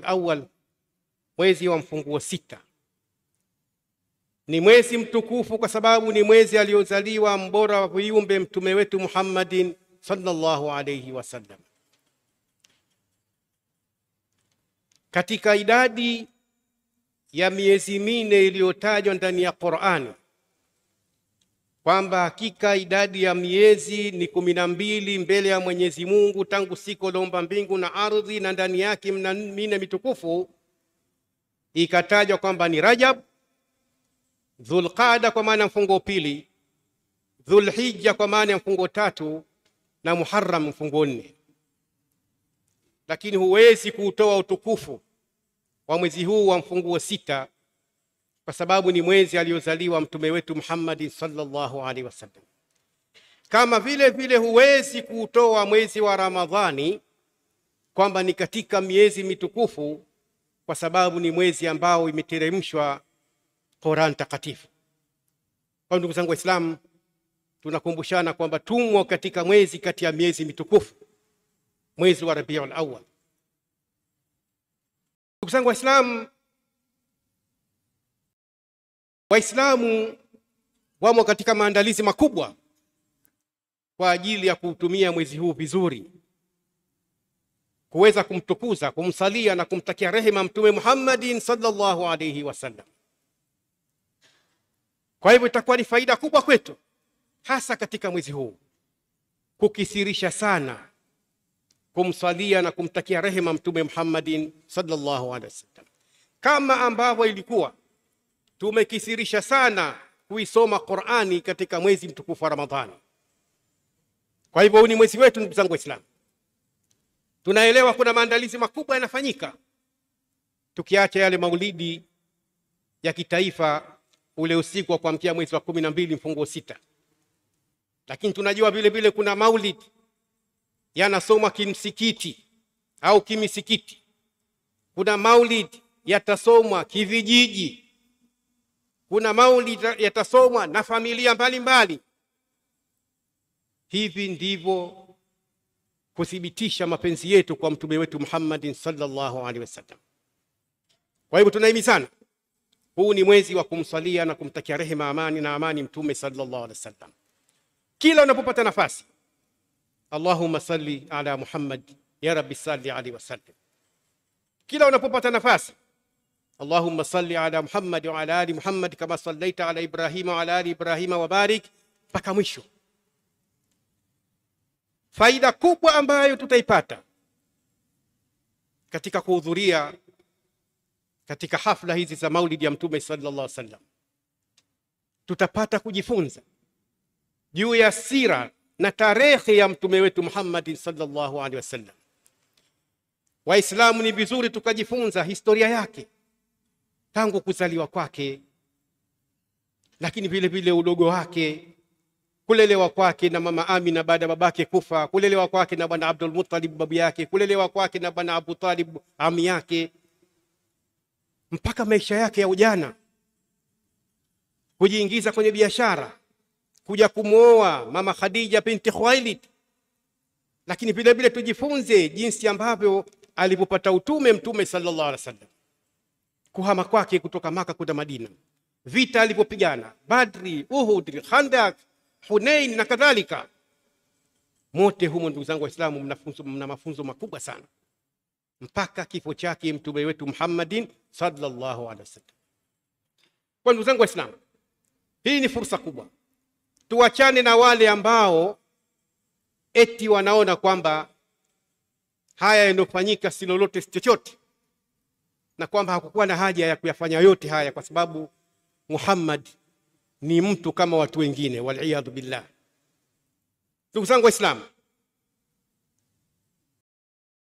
Rabiul Awwal, mwezi wa mfunguo 6. Ni mwezi mtukufu kwa sababu ni mwezi aliozaliwa mbora wa viumbe mtume wetu Muhammadin sallallahu alayhi wasallam. Katika idadi ya miezi mine iliyotajwa ndani ya Qur'ani kwamba hakika idadi ya miezi ni 12 mbele ya Mwenyezi Mungu tangu siku aliumba mbingu na ardhi, na ndani yake mna mine mitukufu, ikatajwa kwamba ni Rajab, Dhulqaada kwa maana mfungo pili, Dhulhijja kwa maana mfungo 3, na Muharram mfungo 4. Lakini huwezi kuutoa utukufu wa mwezi huu wa mfunguo 6 kwa sababu ni mwezi aliozaliwa mtume wetu Muhammad sallallahu alaihi wasallam. Kama vile vile huwezi kuutoa mwezi wa Ramadhani kwamba ni katika miezi mitukufu kwa sababu ni mwezi ambao imeteremshwa Qur'an takatifu. Kwa ndugu zangu Waislamu, tunakumbushana kwamba tumo katika mwezi kati ya miezi mitukufu, mwezi wa Rabiul Awwal. Ndugu zangu Waislamu wamo katika maandalizi makubwa kwa ajili ya kuutumia mwezi huu vizuri, kuweza kumtukuza, kumsalia na kumtakia rehema mtume Muhammadin sallallahu alayhi wasallam. Kwa hivyo itakuwa ni faida kubwa kwetu hasa katika mwezi huu kukithirisha sana kumsalia na kumtakia rehema mtume Muhammadin sallallahu alaihi wasallam, kama ambavyo ilikuwa tumekithirisha sana kuisoma Qur'ani katika mwezi mtukufu wa Ramadhani. Kwa hivyo ni mwezi wetu ndugu zangu Waislamu. Tunaelewa kuna maandalizi makubwa yanafanyika, tukiacha yale maulidi ya kitaifa ule usiku wa kuamkia mwezi wa 12 mfunguo 6. Lakini tunajua vile vile kuna maulid yanasomwa kimsikiti au kimisikiti. Kuna maulid yatasomwa kivijiji. Kuna maulid yatasomwa na familia mbalimbali. Hivi ndivyo kuthibitisha mapenzi yetu kwa mtume wetu Muhammad sallallahu alaihi wasallam. Kwa hivyo tunahimizana, huu ni mwezi wa kumsalia na kumtakia rehema, amani mtume sallallahu alaihi wasallam. Kila unapopata nafasi, Allahumma salli ala Muhammad ya Rabbi salli alaihi wasallam. Kila unapopata nafasi, Allahumma salli ala Muhammad wa ala ali Muhammad kama sallaita ala Ibrahim wa ala ali Ibrahim wa barik, mpaka mwisho. Faida kubwa ambayo tutaipata katika kuhudhuria katika hafla hizi za maulidi ya mtume sallallahu alaihi wasallam, tutapata kujifunza juu ya sira na tarehe ya mtume wetu Muhammad sallallahu alaihi wasallam. Waislamu ni vizuri tukajifunza historia yake tangu kuzaliwa kwake, lakini vile vile udogo wake, kulelewa kwake na mama Amina baada babake kufa, kulelewa kwake na bwana Abdul Muttalib babu yake, kulelewa kwake na bwana Abu Talib ami yake, mpaka maisha yake ya ujana, kujiingiza kwenye biashara, kuja kumwoa mama Khadija binti Khuwailid. Lakini vile vile tujifunze jinsi ambavyo alipopata utume mtume sallallahu alaihi wasallam, kuhama kwake kutoka Maka kwenda Madina, vita alipopigana, Badri, Uhud, Khandaq, Hunain na kadhalika. Mote humo ndugu zangu Waislamu mna mafunzo makubwa sana mpaka kifo chake mtume wetu Muhammadin sallallahu alaihi wasallam. Kwa ndugu zangu Waislamu, hii ni fursa kubwa. Tuachane na wale ambao eti wanaona kwamba haya yanofanyika si lolote si chochote, na kwamba hakukuwa na haja ya kuyafanya yote haya kwa sababu Muhammad ni mtu kama watu wengine, wal billah. Ndugu zangu Waislamu,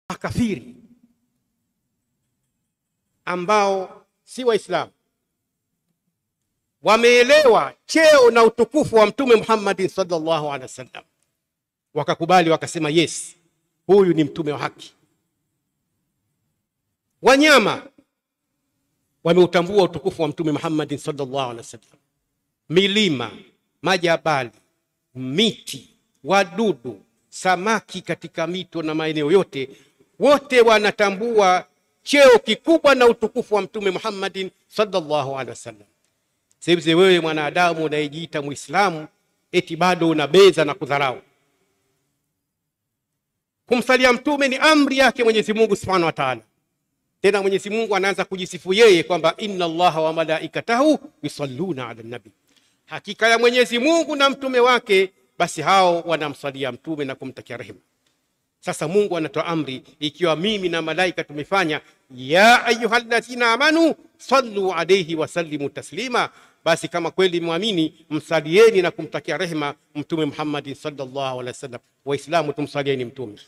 makafiri ambao si Waislamu wameelewa cheo na utukufu wa mtume Muhammad sallallahu alaihi wasallam, wakakubali wakasema yes, huyu ni mtume wa haki. Wanyama wameutambua utukufu wa mtume Muhammad sallallahu alaihi wasallam. Milima, majabali, miti, wadudu, samaki katika mito na maeneo yote, wote wanatambua cheo kikubwa na utukufu wa Mtume Muhammadin sallallahu alaihi wasallam. Sasa wewe mwanadamu unayejiita Muislamu eti bado unabeza na kudharau. Kumsalia mtume ni amri yake Mwenyezi Mungu Subhanahu wa Ta'ala. Tena Mwenyezi Mungu anaanza kujisifu yeye kwamba inna Allaha wa malaikatahu yusalluna ala nabi. Hakika ya Mwenyezi Mungu na mtume wake basi hao wanamsalia mtume na kumtakia rehema. Sasa Mungu anatoa amri, ikiwa mimi na malaika tumefanya ya ayyuhalladhina amanu sallu alayhi wa sallimu taslima, basi kama kweli muamini msalieni na kumtakia rehema mtume Muhammad sallallahu alaihi wasallam. Waislamu tumsalieni mtume.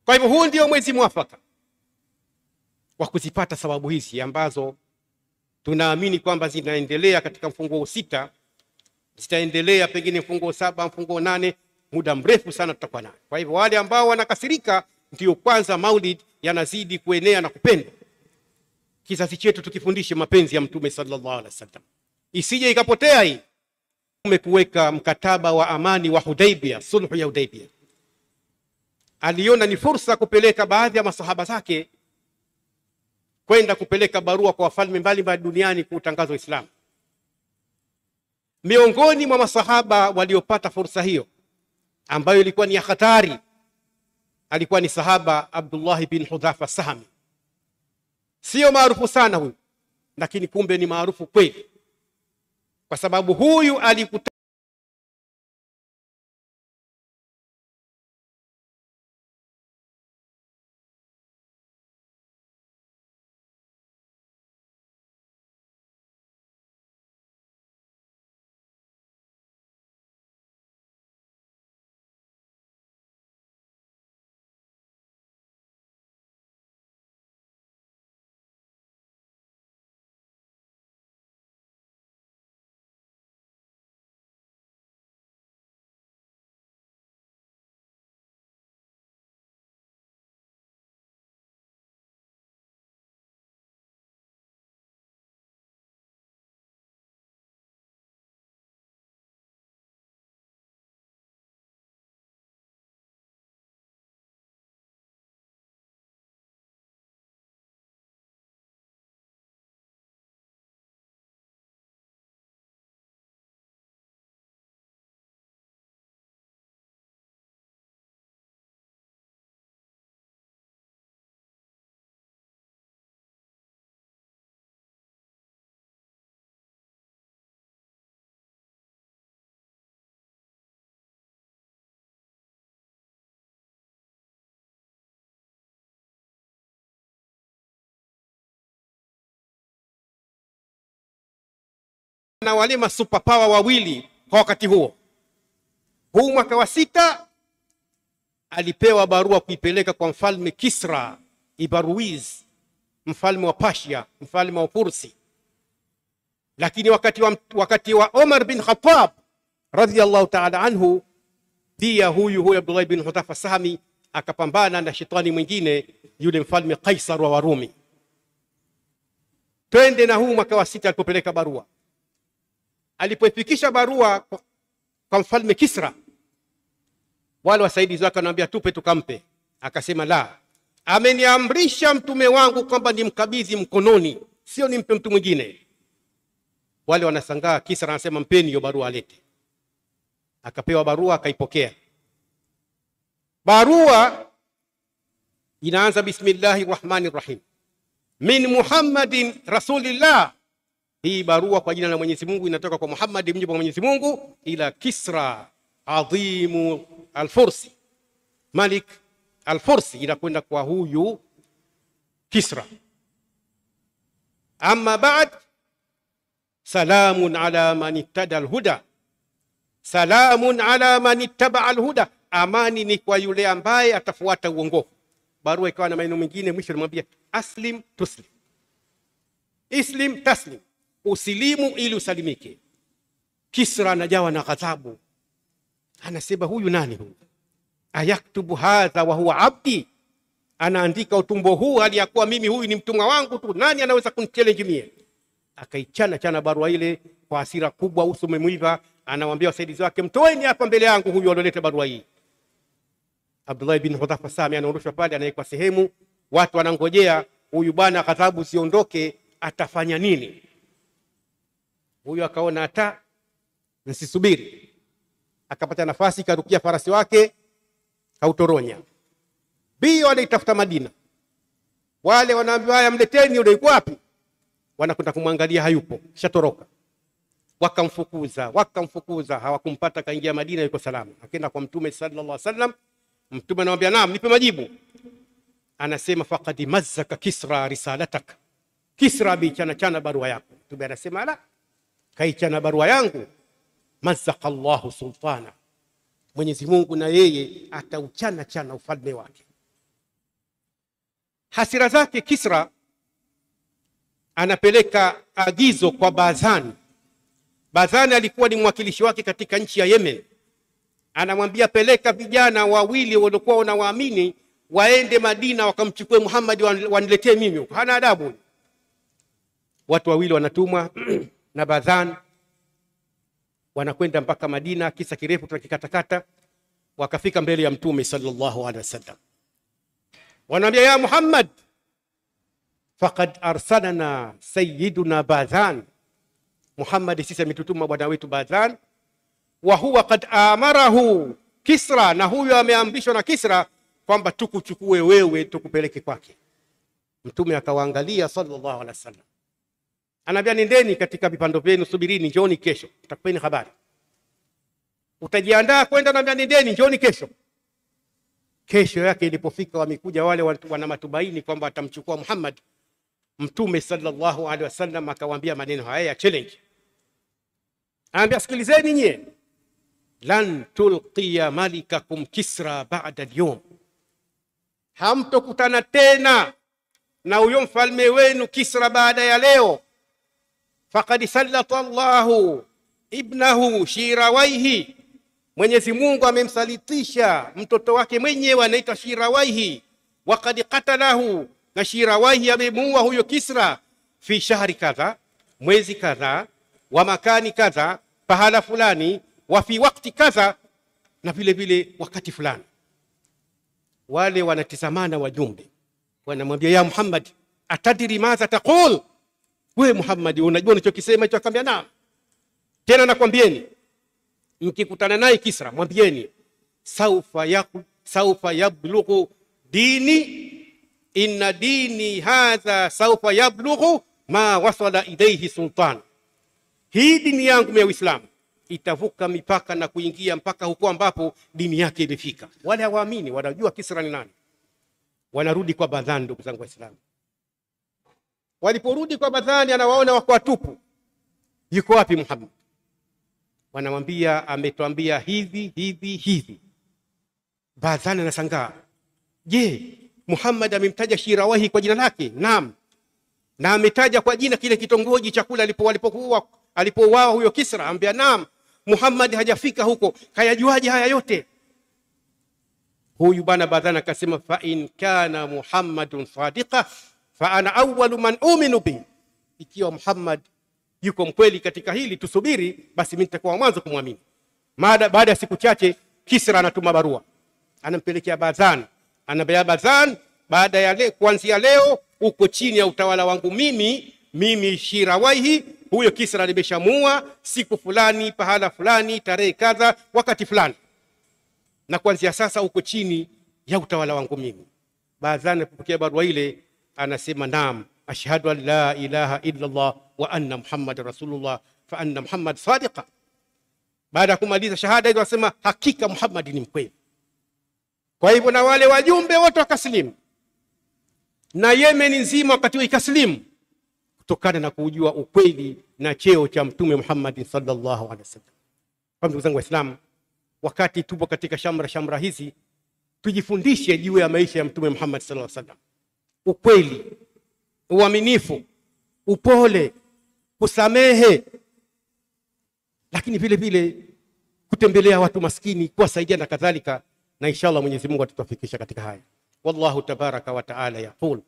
Kwa hivyo huu ndio mwezi mwafaka wa kuzipata sababu hizi ambazo tunaamini kwamba zinaendelea katika mfungo 6, zitaendelea pengine mfungo 7, mfungo 8, muda mrefu sana tutakuwa nayo. Kwa hivyo wale ambao wanakasirika ndio kwanza maulid yanazidi kuenea na kupendwa. Kizazi chetu tukifundishe mapenzi ya mtume sallallahu alaihi wasallam, isije ikapotea hii. Umekuweka mkataba wa amani wa Hudaybiyah, sulhu ya Hudaybiyah. Aliona ni fursa kupeleka baadhi ya masahaba zake kwenda kupeleka barua kwa wafalme mbalimbali duniani kutangaza Uislamu. Miongoni mwa masahaba waliopata fursa hiyo ambayo ilikuwa ni ya hatari alikuwa ni sahaba Abdullah bin Hudhafa Sahami. Sio maarufu sana huyu, lakini kumbe ni maarufu kweli, kwa sababu huyu alikuta na wale masuperpower wawili kwa wakati huo. Huu mwaka wa 6 alipewa barua kuipeleka kwa mfalme Kisra Ibaruiz, mfalme wa Persia, mfalme wa Fursi. Lakini wakati wa Omar bin Khattab radhiyallahu ta'ala anhu, pia huyu Abdullah bin Hudhafa Sahami akapambana na shetani mwingine, yule mfalme Kaisar wa Warumi. Twende na huu mwaka wa 6 alipopeleka barua. Alipoifikisha barua kwa mfalme Kisra, wale wasaidizi wake wanamwambia tupe tukampe. Akasema la, ameniamrisha mtume wangu kwamba nimkabidhi mkononi, sio nimpe mtu mwingine. Wale wanasangaa. Kisra anasema mpeni hiyo barua alete. Akapewa barua, akaipokea. Barua inaanza bismillahir rahmanir rahim, min Muhammadin rasulillah. Hii barua kwa jina la Mwenyezi Mungu inatoka kwa Muhammad mjumbe wa Mwenyezi Mungu ila Kisra adhimu al-Fursi, Malik al-Fursi, inakwenda kwa huyu Kisra. Amma ba'd, salamun ala man ittada al-huda, salamun ala man ittaba al-huda, amani ni kwa yule ambaye atafuata uongofu. Barua ikawa na maneno mengine, mwisho anamwambia aslim tuslim, islim taslim, usilimu ili usalimike. Kisra anajawa na ghadhabu, anasema huyu nani huyu? Ayaktubu hadha wa huwa abdi, anaandika utumbo huu hali ya kuwa mimi huyu ni mtumwa wangu tu, nani anaweza kunichallenge mie? Akaichana barua ile kwa hasira kubwa, uso umemwiva. Anawaambia wasaidizi wake, mtoeni hapa mbele yangu huyu aloleta barua hii. Abdullah bin Hudhafa Sami anaondoshwa pale, anawekwa sehemu. watu wanangojea huyu bwana ghadhabu siondoke, atafanya nini? Huyu akaona hata nsisubiri, akapata nafasi, karukia farasi wake, kautoronya bio, anaitafuta Madina. Wale wanaambiwa haya, mleteni, yule yuko wapi? Wanakwenda kumwangalia, hayupo, shatoroka. Wakamfukuza, hawakumpata, kaingia Madina, yuko salama. Akaenda kwa Mtume sallallahu alaihi wasallam. Mtume anamwambia, naam, nipe majibu. Anasema, faqad mazzaka Kisra risalatak, Kisra bichana barua yako. Mtume anasema, ala, kaichana barua yangu? Mazzaka Allahu sultana, Mwenyezi Mungu na yeye atauchana ufalme wake. Hasira zake Kisra, anapeleka agizo kwa Bazan. Bazan alikuwa ni mwakilishi wake katika nchi ya Yemen. Anamwambia, peleka vijana wawili waliokuwa wanawaamini waende Madina, wakamchukue Muhammad, waniletee mimi. Hana adabu. Watu wawili wanatumwa na Bazan, wanakwenda mpaka Madina, kisa kirefu tunakikatakata. Wakafika mbele ya Mtume sallallahu alaihi wasallam, wanaambia, ya Muhammad, faqad arsalana sayyiduna Bazan, Muhammad sisi ametutuma bwana wetu Bazan, wa huwa qad amarahu Kisra, na huyo ameamrishwa na Kisra kwamba tukuchukue wewe tukupeleke kwake. Mtume akawaangalia sallallahu alaihi wasallam, anaambia, nendeni katika vipando vyenu, subirini, njooni kesho, tutakupeni habari. Utajiandaa kwenda, anaambia, nendeni, njooni kesho. Kesho yake ilipofika, wamekuja wale wana matumaini kwamba atamchukua Muhammad. Mtume sallallahu alaihi wasallam akawaambia maneno haya ya challenge. Anaambia, sikilizeni nyie, lan tulqiya malikakum Kisra ba'da al-yawm, hamtokutana tena na huyo mfalme wenu Kisra baada ya leo. Faqad sallata Allahu ibnahu Shirawaihi, Mwenyezi Mungu amemsalitisha mtoto wake mwenyewe anaitwa Shirawaihi. Waqad qatalahu, na Shirawaihi amemuua huyo Kisra, fi shahri kadha, mwezi kadha, wa makani kadha, pahala fulani, wa fi wakati kadha, na vile vile wakati fulani. Wale wanatizamana wajumbe, wanamwambia, ya Muhammad, atadiri madha taqul, wewe Muhammad unajua unachokisema hicho? Akamwambia, naam. Tena nakwambieni, mkikutana naye Kisra mwambieni, saufa yablughu dini, inna dini hadha saufa yablughu ma wasala ilayhi sultan, hii dini yangu ya Uislamu itavuka mipaka na kuingia mpaka huko ambapo dini yake imefika. Wale hawaamini, wanajua Kisra ni nani. Wanarudi kwa Bazan. Ndugu zangu Waislamu, waliporudi kwa Bazan, anawaona wako watupu. Yuko wapi Muhammad? Wanamwambia, ametuambia hivi. Bazan anashangaa, je, Muhammad amemtaja Shirawahi kwa jina lake? Naam. Na ametaja kwa jina kile kitongoji cha kula alipouawa huyo Kisra? Ambia, naam. Muhammad hajafika huko, kayajuaje haya yote? Huyu bwana Bazan akasema, fa in kana Muhammadun sadiqa fa ana awwalu man uminu bi, ikiwa Muhammad yuko mkweli katika hili, tusubiri basi, mimi nitakuwa mwanzo kumwamini. Baada ya siku chache, Kisra anatuma barua, anampelekea Bazan. Anambia Bazan, baada ya kuanzia leo uko chini ya utawala wangu mimi Shirawaihi. Huyo Kisra nimeshamua siku fulani, pahala fulani, tarehe kadha, wakati fulani, na kuanzia sasa uko chini ya utawala wangu mimi. Bazan alipokea barua ile anasema, naam, ashhadu an la ilaha illa Allah wa anna Muhammad rasulullah fa anna Muhammad sadiqa. Baada ya kumaliza shahada hizo anasema, hakika Muhammad ni mkweli. Kwa hivyo na wale wajumbe wote wakaslimu, na Yemen nzima wakati wa ikaslimu, kutokana na kujua ukweli na cheo cha Mtume Muhammad sallallahu alaihi wasallam. Kwa ndugu zangu Waislamu, wakati tupo katika shamra hizi, tujifundishe juu ya maisha ya Mtume Muhammad sallallahu alaihi wasallam. Ukweli, uaminifu, upole, kusamehe, lakini vile vile kutembelea watu maskini, kuwasaidia na kadhalika. Na inshallah Mwenyezi Mungu atatufikisha katika haya. Wallahu tabaraka wa taala yaqul,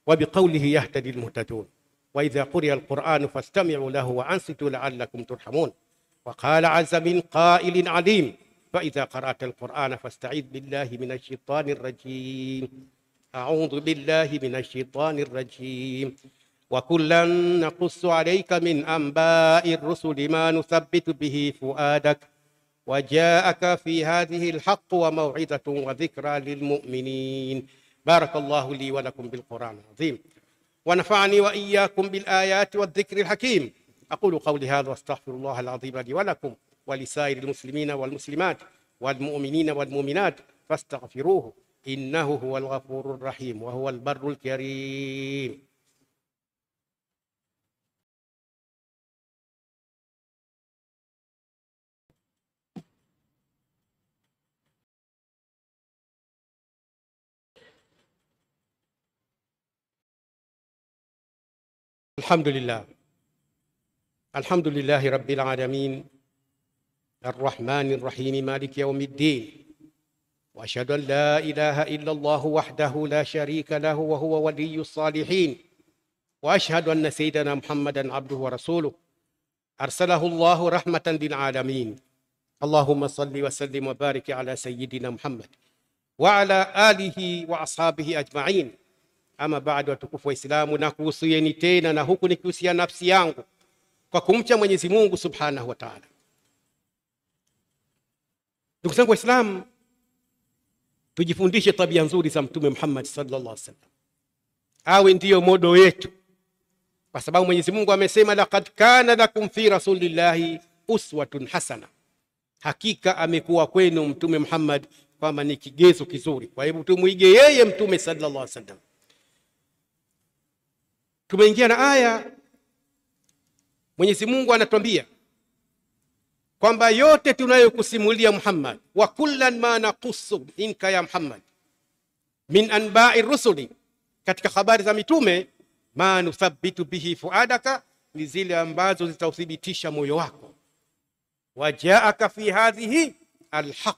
wa biqawlihi yahtadi almuhtadun, wa idha quriya alquran fastami'u lahu wa ansitu la'allakum turhamun. Wa qala 'azza min qa'ilin 'alim, fa idha qara'ta alquran fasta'idh billahi minash shaitanir rajim. أعوذ بالله من الشيطان الرجيم وكلا نقص عليك من أنباء الرسل ما نثبت به فؤادك وجاءك في هذه الحق وموعظة وذكرى للمؤمنين. بارك الله لي ولكم بالقرآن العظيم ونفعني وإياكم بالآيات والذكر الحكيم. أقول قولي هذا واستغفر الله العظيم لي ولكم ولسائر المسلمين والمسلمات والمؤمنين والمؤمنات فاستغفروه إنه هو الغفور الرحيم وهو البر الكريم. الحمد لله رب العالمين الرحمن الرحيم مالك يوم الدين وأشهد أن لا إله إلا الله وحده لا شريك له وهو ولي الصالحين وأشهد أن سيدنا محمدا عبده ورسوله أرسله الله رحمة للعالمين. اللهم صل وسلم وبارك على سيدنا محمد وعلى آله وأصحابه أجمعين. Ama baada watukufu wa Islamu, na kuhusieni tena na huku nikihusia nafsi yangu kwa kumcha Mwenyezi Mungu Subhanahu wa Ta'ala. Ndugu zangu Waislamu, tujifundishe tabia nzuri za Mtume Muhammad sallallahu alaihi wasallam, awe ndiyo modo yetu, kwa sababu Mwenyezi Mungu amesema laqad kana lakum fi rasulillahi uswatun hasana, hakika amekuwa kwenu Mtume Muhammad kwamba ni kigezo kizuri. Kwa hivyo tumuige yeye Mtume sallallahu alaihi wasallam. Tumeingia na aya Mwenyezi Mungu anatuambia kwamba yote tunayokusimulia Muhammad, wa kullan ma naqussu inka ya Muhammad min anba'i rusuli, katika habari za mitume, ma nuthabbitu bihi fuadaka, ni zile ambazo zitauthibitisha moyo wako. Wajaaka fi hadhihi alhaq,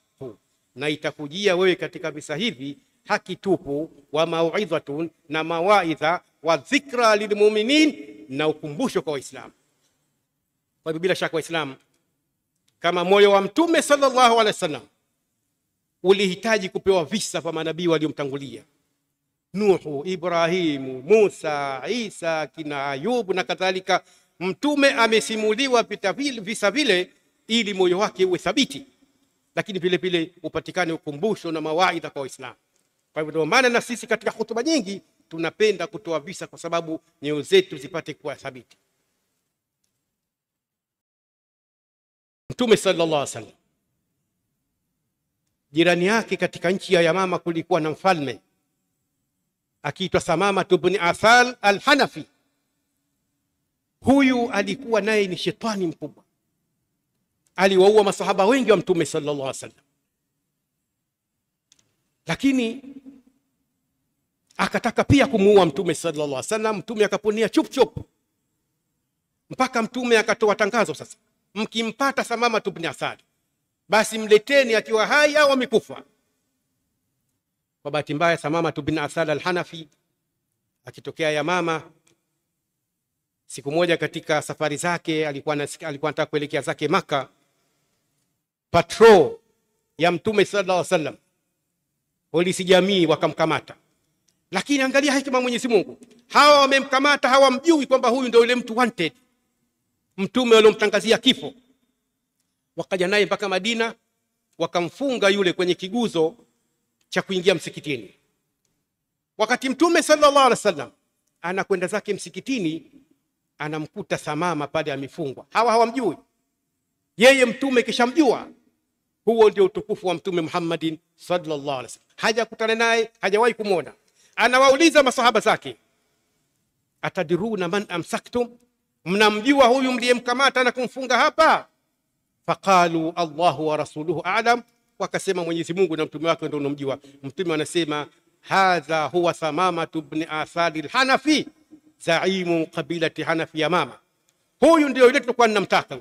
na itakujia wewe katika visa hivi haki tupu, wa mau'izatun, na mawaidha, wa dhikra lilmu'minin, na ukumbusho kwa Waislamu. Kwa hivyo bila shaka Waislamu, kama moyo wa Mtume sallallahu alaihi wasallam ulihitaji kupewa visa vya manabii waliomtangulia, Nuhu, Ibrahimu, Musa, Isa, kina Ayubu na kadhalika, Mtume amesimuliwa visa vile ili moyo wake uwe thabiti, lakini vile vile upatikane ukumbusho na mawaidha kwa Waislamu. Kwa hivyo ndio maana na sisi katika hutuba nyingi tunapenda kutoa visa, kwa sababu nyoyo zetu zipate kuwa thabiti. Mtume sallallahu alaihi wasallam, jirani yake katika nchi ya Yamama kulikuwa na mfalme akiitwa Samama ibn Athal al-Hanafi. Huyu alikuwa naye ni shetani mkubwa, aliwaua masahaba wengi wa Mtume sallallahu alaihi wasallam, lakini akataka pia kumuua Mtume sallallahu alaihi wasallam. Mtume akaponia chup chup, mpaka Mtume akatoa tangazo, sasa mkimpata Samama ibn Athal basi mleteni akiwa hai au amekufa. Kwa bahati mbaya Samama ibn Athal al-Hanafi akitokea Yamama, siku moja katika safari zake alikuwa anataka kuelekea zake Maka, patrol ya Mtume sallallahu alaihi wasallam, polisi jamii wakamkamata. Lakini angalia hikima Mwenyezi Mungu, hawa wamemkamata, hawamjui kwamba huyu ndio yule mtu wanted, Mtume aliyomtangazia kifo. Wakaja naye mpaka Madina, wakamfunga yule kwenye kiguzo cha kuingia msikitini. Wakati Mtume sallallahu alaihi wasallam anakwenda zake msikitini, anamkuta Samama pale amefungwa. Hawa hawamjui, yeye Mtume kishamjua. Huo ndio utukufu wa Mtume Muhammadin sallallahu alaihi wasallam. Hajakutana naye, hajawahi kumuona. Anawauliza masahaba zake, atadiruna man amsaktum, mnamjua huyu mliyemkamata na kumfunga hapa? Faqalu Allahu wa rasuluhu a'lam, wakasema Mwenyezi Mungu na mtume wake ndio unamjua. Mtume anasema hadha huwa Samama ibn Athal al-Hanafi zaimu qabilati Hanafi Yamama, huyu ndio yule tulikuwa tunamtaka.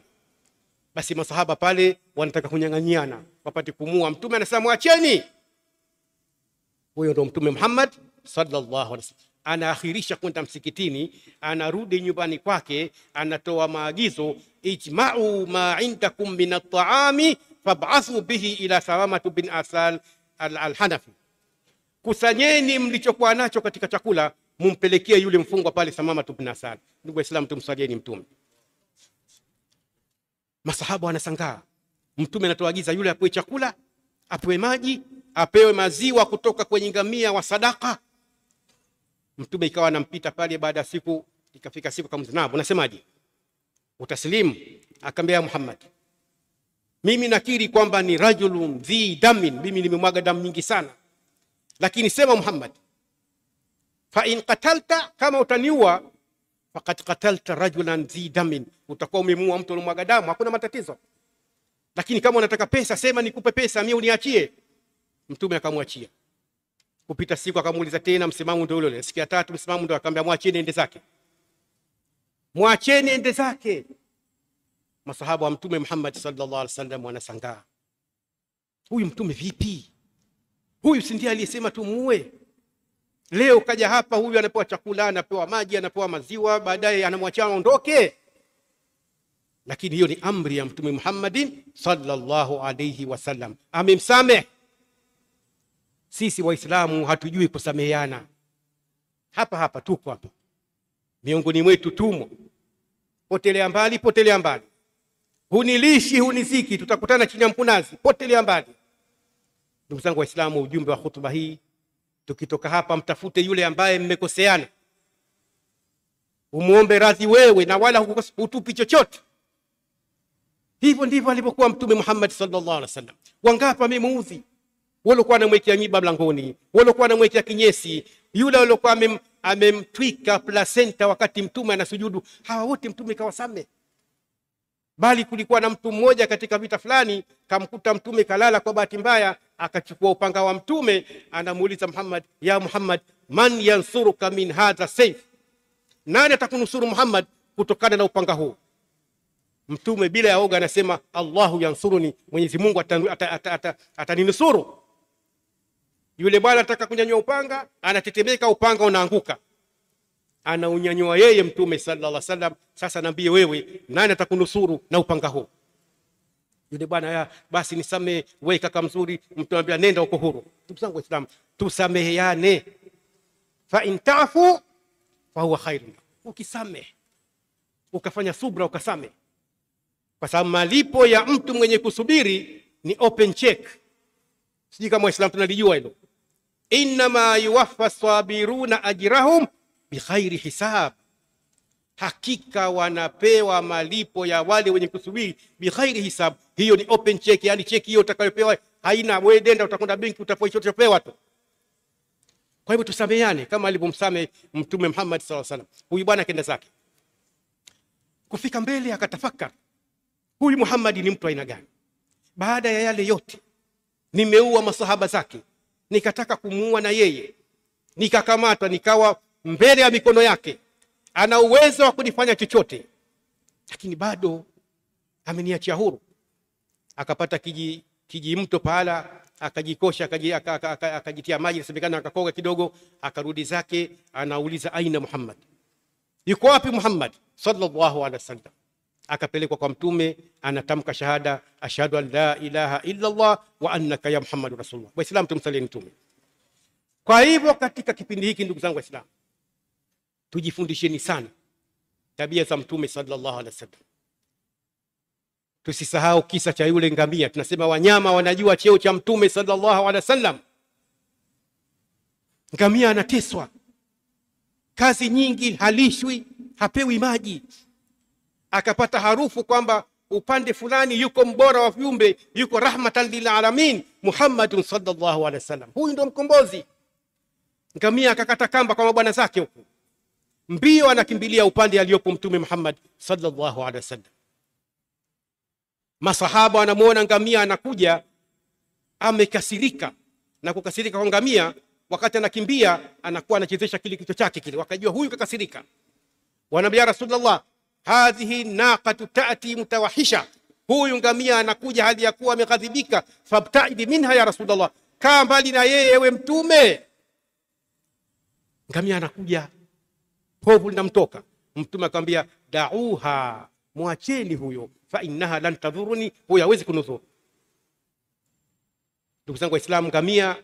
Basi masahaba pale wanataka kunyang'anyana wapate kumua Mtume, anasema mwacheni. Huyo ndio Mtume Muhammad sallallahu alaihi wasallam. Anaakhirisha kwenda msikitini, anarudi nyumbani kwake, anatoa maagizo, ijma'u ma indakum min at-ta'ami fab'athu bihi ila Samama bin Athal al-Hanafi. kusanyeni mlichokuwa nacho katika chakula, mumpelekee yule mfungwa pale Samama ibn Asad. Ndugu Waislamu, tumsalieni mtume. Masahaba wanasangaa, mtume anatoagiza yule apewe chakula, apewe maji, apewe maziwa kutoka kwenye ngamia wa sadaka. Mtume ikawa anampita pale, baada ya siku ikafika siku akamzinabu, unasemaje, utaslimu? Akamwambia Muhammad, mimi nakiri kwamba ni rajulun dhi damin, mimi nimemwaga damu nyingi sana, lakini sema Muhammad, fa in qatalta, kama utaniua, faqad qatalta rajulan dhi damin, utakuwa umemuua mtu aliyemwaga damu, hakuna matatizo. Lakini kama unataka pesa, sema nikupe pesa, mimi uniachie. Mtume akamwachia. Kupita siku akamuuliza tena, msimamo ndio ule. Siku ya tatu msimamo ndio, akamwambia mwacheni ende zake. Mwacheni ende zake. Masahaba wa Mtume Muhammad sallallahu alaihi wasallam wanasangaa, huyu mtume vipi? Huyu si ndiye aliyesema tumuue? Leo kaja hapa, huyu anapewa chakula, anapewa maji, anapewa maziwa, baadaye anamwachia aondoke. Lakini hiyo ni amri ya Mtume Muhammadin sallallahu alaihi wasallam, amemsamehe. Sisi Waislamu hatujui kusameheana. Hapa tupo hapa, miongoni mwetu tumo, potelea mbali, potelea mbali. Hunilishi huniziki, tutakutana chini ya mkunazi, potelea mbali. Ndugu zangu Waislamu, ujumbe wa hutuba hii, tukitoka hapa mtafute yule ambaye mmekoseana, umuombe radhi wewe, na wala hutupi chochote. Hivyo ndivyo alivyokuwa Mtume Muhammad sallallahu alaihi wasallam. Wangapi amemuudhi? Walikuwa anamwekea nyiba mlangoni, walikuwa anamwekea kinyesi, yule alikuwa amemtwika placenta wakati mtume anasujudu. Hawa wote mtume kawasamehe. Bali kulikuwa na mtu mmoja katika vita fulani, kamkuta mtume kalala kwa bahati mbaya, akachukua upanga wa mtume, anamuuliza Muhammad, ya Muhammad, man yansuruka min hadha sayf, nani atakunusuru Muhammad kutokana na upanga huu? Mtume bila ya oga anasema, Allahu yansuruni, Mwenyezi Mungu ataninusuru. Yule bwana anataka kunyanyua upanga, anatetemeka, upanga unaanguka. Anaunyanyua yeye Mtume sallallahu alaihi wasallam, sasa niambie wewe, nani atakunusuru na upanga huu? Yule bwana, basi nisamee wewe kaka mzuri. Mtume anambia, nenda uko huru. Ndugu zangu Waislamu, tusameheane. Fa in ta'fu fa huwa khairun, ukisamehe ukafanya subra ukasamehe, kwa sababu malipo ya mtu mwenye kusubiri ni open check. Sijui kama Waislamu tunalijua hilo. Inma yuwaffa sabiruna ajrahum bighairi hisab, hakika wanapewa malipo ya wale wenye kusubiri bighairi hisab. Hiyo ni open check, yani cheki hiyo utakayopewa haina wewe nenda utakwenda benki utapewa hicho chopewa tu. Kwa hivyo tusameheane kama alivyomsamehe Mtume Muhammad sallallahu alaihi wasallam. Huyu bwana akaenda zake, kufika mbele akatafakari, huyu Muhammad ni mtu aina gani? Baada ya yale yote, nimeua masahaba zake, nikataka kumuua na yeye, nikakamatwa, nikawa mbele ya mikono yake, ana uwezo wa kunifanya chochote, lakini bado ameniachia huru. Akapata kiji mto pahala, akajikosha, akajitia maji, nasemekana akakoga kidogo, akarudi zake, anauliza aina Muhammad, yuko wapi Muhammad sallallahu alaihi wasallam? Akapelekwa kwa Mtume, anatamka shahada, ashhadu an la ilaha illa Allah wa annaka ya Muhammadu rasulullah. Waislamu, tumsalie Mtume. Kwa hivyo katika kipindi hiki, ndugu zangu Waislamu, tujifundisheni sana tabia za Mtume sallallahu alaihi wasallam. Tusisahau kisa cha yule ngamia. Tunasema wanyama wanajua cheo cha Mtume sallallahu alaihi wasallam. Ngamia anateswa, kazi nyingi, halishwi, hapewi maji. Akapata harufu kwamba upande fulani yuko mbora wa viumbe, yuko rahmatan lil alamin, Muhammadun sallallahu alaihi wasallam, huyu ndo mkombozi. Ngamia akakata kamba kwa mabwana zake huko, mbio anakimbilia upande aliyopo Mtume Muhammad sallallahu alaihi wasallam. Masahaba wanamuona ngamia anakuja, amekasirika, na kukasirika kwa ngamia wakati anakimbia anakuwa anachezesha kile kichwa chake kile, wakajua huyu kakasirika. Wanamwambia Rasulullah, hadhihi naqatu ta'ti mutawahisha, huyu ngamia anakuja hali ya kuwa ameghadhibika, fabta'id minha ya Rasulullah, kaa mbali na yeye ewe Mtume. Ngamia anakuja, povu linamtoka. Mtume akamwambia, da'uha, muacheni huyo, fa innaha lan tadhuruni, huyo hawezi kunudhuru. Ndugu zangu Waislamu, ngamia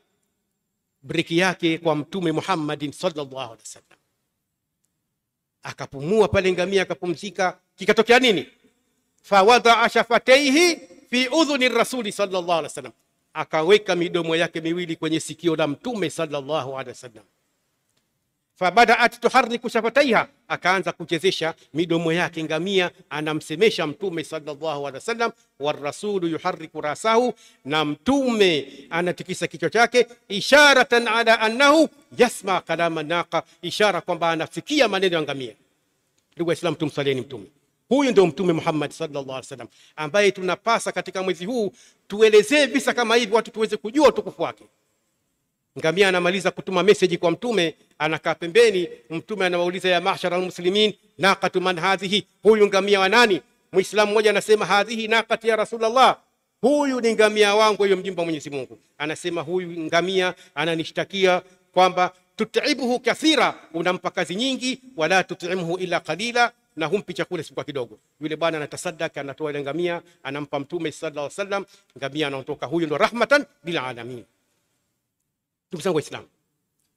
breki yake kwa Mtume Muhammadin sallallahu alaihi wasallam. Akapumua pale ngamia, akapumzika. Kikatokea nini? Fawadaa shafataihi fi udhuni rasuli sallallahu alaihi wasallam, akaweka midomo yake miwili kwenye sikio la Mtume sallallahu alaihi wasallam. Fabadaat tuharriku shafataiha, akaanza kuchezesha midomo yake ngamia, anamsemesha Mtume sallallahu alaihi wasallam. Warasulu yuharriku rasahu, na Mtume anatikisa kichwa chake, isharatan ala annahu yasma kalama naqa, ishara kwamba anafikia maneno ya ngamia. Ndugu Waislamu, tumsalieni Mtume. Huyu ndio Mtume Muhammad sallallahu alaihi wasallam ambaye tunapasa katika mwezi huu tuelezee visa kama hivi, watu tuweze kujua utukufu wake. Ngamia anamaliza kutuma message kwa Mtume, anakaa pembeni. Mtume anawauliza, ya mahshara almuslimin, naqatu man hadhihi, huyu ngamia wa nani? Muislamu mmoja anasema, hadhihi naqati ya Rasulullah, huyu ni ngamia wangu, hiyo mjumbe wa Mwenyezi Mungu. Anasema, huyu ngamia ananishtakia kwamba tut'ibuhu kathira, unampa kazi nyingi, wala tut'imuhu illa qalila, na humpi chakula siku kidogo. Yule bwana anatasaddaka, anatoa ile ngamia, anampa Mtume sallallahu alaihi wasallam, ngamia anaondoka. Huyu ndo rahmatan bil alamin. Ndugu zangu Waislamu,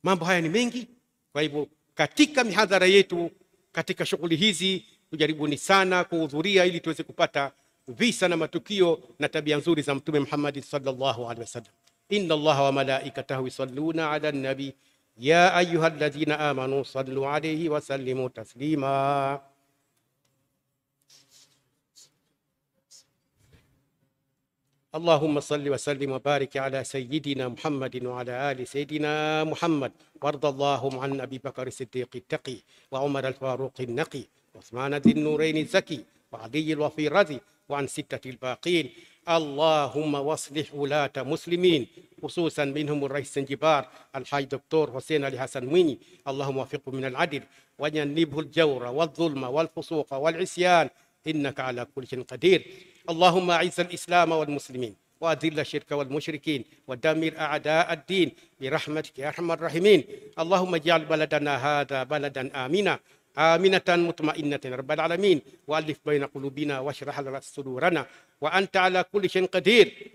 mambo haya ni mengi. Kwa hivyo katika mihadhara yetu, katika shughuli hizi, tujaribuni sana kuhudhuria ili tuweze kupata visa na matukio na tabia nzuri za Mtume Muhammad sallallahu alaihi wasallam. Inna Allaha wa malaikatahu yusalluna ala nabi ya ayyuhalladhina amanu sallu alayhi wa sallimu taslima. اللهم صل وسلم وبارك على سيدنا محمد وعلى آل سيدنا محمد، وارض اللهم عن أبي بكر الصديق التقي، وعمر الفاروق النقي، وعثمان ذي النورين الزكي، وعلي الوفي الرضي، وعن ستة الباقين. اللهم واصلح ولاة مسلمين، خصوصا منهم الرئيس سنجبار الحاج دكتور حسين علي حسن مويني، اللهم وفقه من العدل وجنبه الجور والظلم والفسوق والعصيان، إنك على كل شيء قدير. اللهم أعز الإسلام والمسلمين، وأذل الشرك والمشركين، ودمر أعداء الدين برحمتك يا أرحم الراحمين. اللهم اجعل بلدنا هذا بلدا آمنا مطمئنة رب العالمين، وألف بين قلوبنا واشرح لنا صدورنا، وأنت على كل شيء قدير.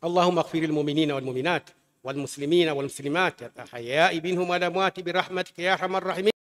اللهم اغفر للمؤمنين والمؤمنات والمسلمين والمسلمات الأحياء منهم والأموات برحمتك يا أرحم الراحمين.